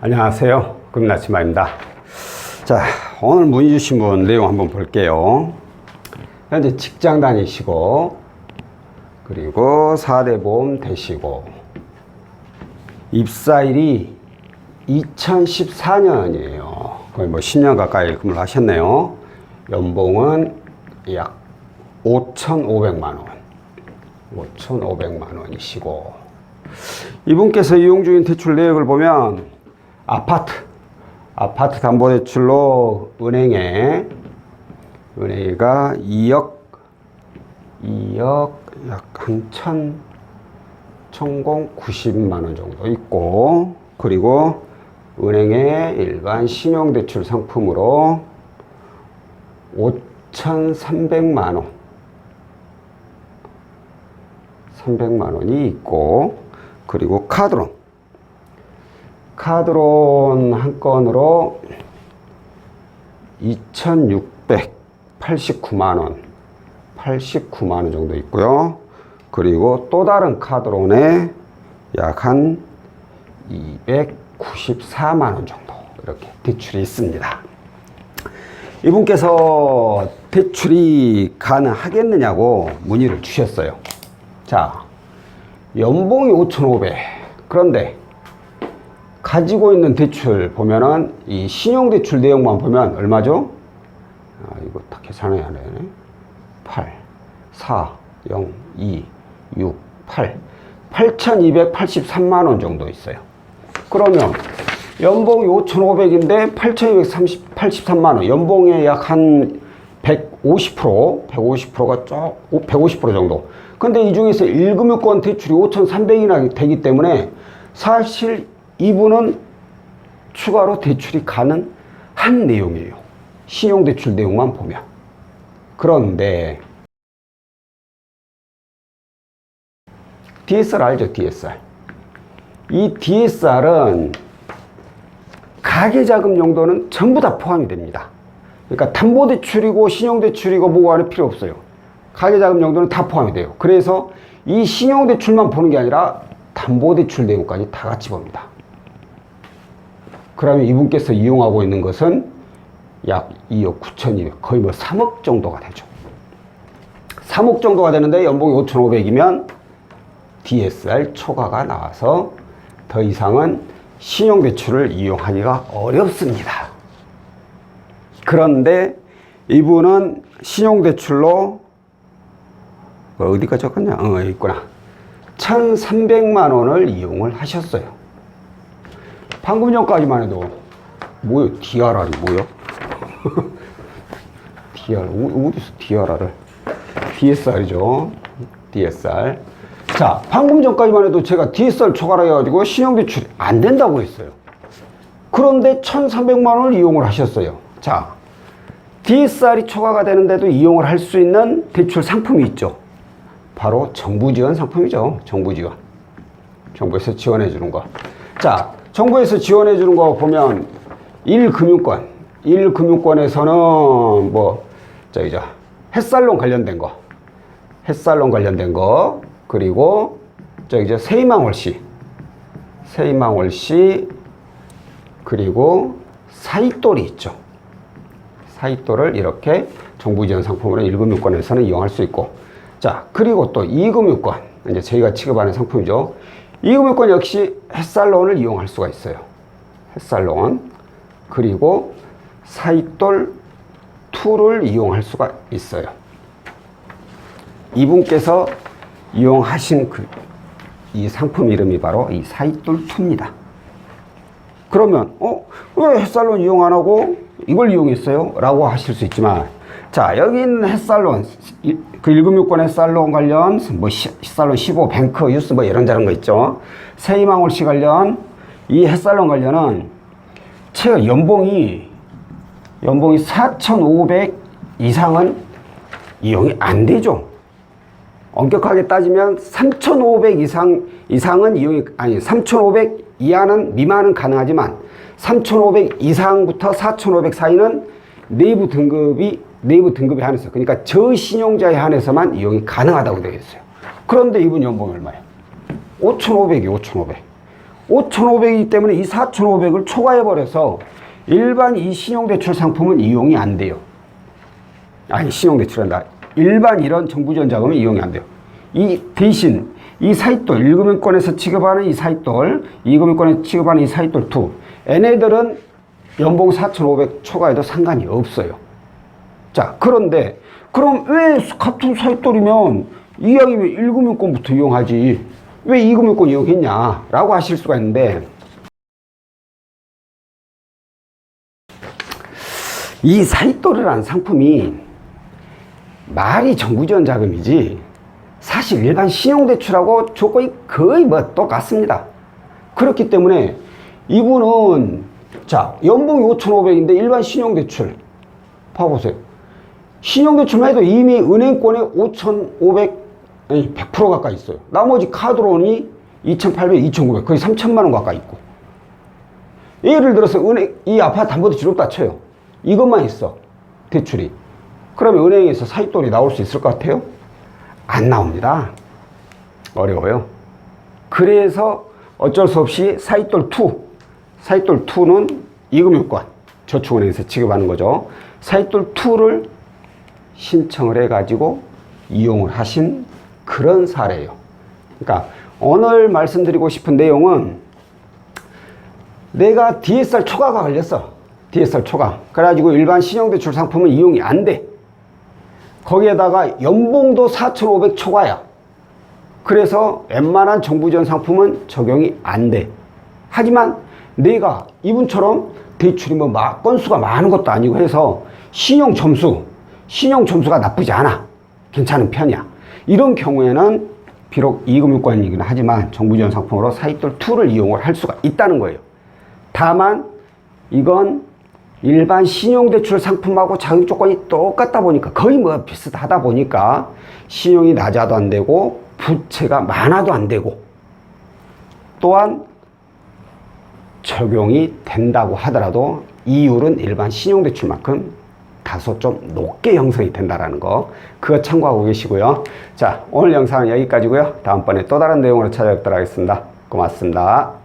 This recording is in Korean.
안녕하세요. 금나치마입니다. 자, 오늘 문의 주신 분 내용 한번 볼게요. 현재 직장 다니시고, 그리고 4대 보험 되시고, 입사일이 2014년이에요. 거의 뭐 10년 가까이 근무를 하셨네요. 연봉은 약 5,500만 원. 5,500만 원이시고, 이분께서 이용 중인 대출 내역을 보면 아파트 담보대출로 은행가 2억 약 한 1,090만 원 정도 있고, 그리고 은행의 일반 신용대출 상품으로 5,300만 원 300만 원이 있고, 그리고 카드론 한 건으로 2,689만 원 89만 원 정도 있고요. 그리고 또 다른 카드론에 약 한 294만 원 정도 이렇게 대출이 있습니다. 이분께서 대출이 가능하겠느냐고 문의를 주셨어요. 자, 연봉이 5,500. 그런데 가지고 있는 대출 보면은 이 신용대출 내용만 보면 얼마죠? 이거 다 계산해야 하네. 8, 4, 0, 2, 6, 8. 8,283만 원 정도 있어요. 그러면 연봉이 5,500인데 8,283만 원. 연봉의 약 한 150%가 150% 정도. 근데 이 중에서 1금융권 대출이 5,300이나 되기 때문에 사실 이분은 추가로 대출이 가능한 내용이에요. 신용대출 내용만 보면. 그런데 DSR 알죠? DSR. 이 DSR은 가계자금 용도는 전부 다 포함이 됩니다. 그러니까 담보대출이고 신용대출이고 뭐고 할 필요 없어요. 가계자금 용도는 다 포함이 돼요. 그래서 이 신용대출만 보는 게 아니라 담보대출 내용까지 다 같이 봅니다. 그러면 이분께서 이용하고 있는 것은 약 2억 9,200, 거의 뭐 3억 정도가 되죠. 3억 정도가 되는데 연봉이 5,500이면 DSR 초과가 나와서 더 이상은 신용대출을 이용하기가 어렵습니다. 그런데 이분은 신용대출로 어디까지 적었냐? 여기 있구나. 1,300만 원을 이용을 하셨어요. 방금 전까지만 해도 뭐요? DRR이 뭐요? DRR 어디서 DRR을? DSR이죠. DSR. 자, 방금 전까지만 해도 제가 DSR 초과를 해가지고 신용대출이 안 된다고 했어요. 그런데 1,300만 원을 이용을 하셨어요. 자, DSR이 초과가 되는데도 이용을 할 수 있는 대출 상품이 있죠. 바로 정부 지원 상품이죠. 정부 지원. 정부에서 지원해 주는 거. 자, 정부에서 지원해 주는 거 보면 1금융권에서는 뭐 햇살론 관련된 거, 그리고 세이망월시, 그리고 사이돌이 있죠. 사이돌을 이렇게 정부 지원 상품으로 1금융권에서는 이용할 수 있고, 자, 그리고 또 2금융권, 이제 저희가 취급하는 상품이죠. 2금융권 역시 햇살론을 이용할 수가 있어요. 햇살론. 그리고 사이돌 2를 이용할 수가 있어요. 이분께서 이용하신 이 상품 이름이 바로 이 사이돌 2입니다. 그러면, 왜 햇살론 이용 안 하고 이걸 이용했어요? 라고 하실 수 있지만, 자, 여기 있는 햇살론, 그 1금융권 햇살론 관련, 뭐, 햇살론 15, 뱅크, 유스, 뭐, 이런저런 거 있죠. 세이망월시 관련, 이 햇살론 관련은, 제가 연봉이 4,500 이상은 이용이 안 되죠. 엄격하게 따지면 3,500 이상은 이용이, 3,500 이하는, 미만은 가능하지만, 3,500 이상부터 4,500 사이는 내부 등급에 한해서, 그러니까 저신용자에 한해서만 이용이 가능하다고 되어 있어요. 그런데 이분 연봉이 얼마예요? 5,500이 5,500. 5,500이기 때문에 이 4,500을 초과해버려서 일반 이 신용대출 상품은 이용이 안 돼요. 아니, 신용대출한다. 일반 이런 정부지원 자금은 이용이 안 돼요. 이 대신 이 사이돌, 1금융권에서 취급하는 이 사이돌, 2금융권에서 취급하는 이 사이돌 2, 얘네들은 연봉 4,500 초과해도 상관이 없어요. 자, 그런데 그럼 왜 같은 사이돌이면 이왕이면 1금융권부터 이용하지 왜 2금융권 이용했냐 라고 하실 수가 있는데, 이 사이돌이라는 상품이 말이 정부지원 자금이지 사실 일반 신용대출하고 조건이 거의 뭐 똑같습니다. 그렇기 때문에 이분은 자, 연봉이 5,500인데 일반 신용대출 봐보세요. 신용대출만 해도 이미 은행권에 5,500 아니 100% 가까이 있어요. 나머지 카드론이 2,800, 2,900 거의 3,000만 원 가까이 있고, 예를 들어서 은행 이 아파트 담보도 지롭다 쳐요. 이것만 있어 대출이. 그러면 은행에서 사이돌이 나올 수 있을 것 같아요? 안 나옵니다. 어려워요. 그래서 어쩔 수 없이 사이돌 2는 2금융권 저축은행에서 취급하는 거죠. 사이돌 2를 신청을 해가지고 이용을 하신 그런 사례예요. 그러니까 오늘 말씀드리고 싶은 내용은, 내가 DSR 초과가 걸렸어. DSR 초과. 그래가지고 일반 신용대출 상품은 이용이 안 돼. 거기에다가 연봉도 4,500 초과야. 그래서 웬만한 정부지원 상품은 적용이 안 돼. 하지만 내가 이분처럼 대출이 뭐 건수가 많은 것도 아니고 해서 신용 점수가 나쁘지 않아. 괜찮은 편이야. 이런 경우에는 비록 2금융권이긴 하지만 정부지원 상품으로 사이돌 2를 이용을 할 수가 있다는 거예요. 다만 이건 일반 신용대출 상품하고 자격 조건이 똑같다 보니까, 거의 뭐 비슷하다 보니까 신용이 낮아도 안 되고 부채가 많아도 안 되고, 또한 적용이 된다고 하더라도 이율은 일반 신용대출만큼 다소 좀 높게 형성이 된다는 거, 그거 참고하고 계시고요. 자, 오늘 영상은 여기까지고요. 다음번에 또 다른 내용으로 찾아뵙도록 하겠습니다. 고맙습니다.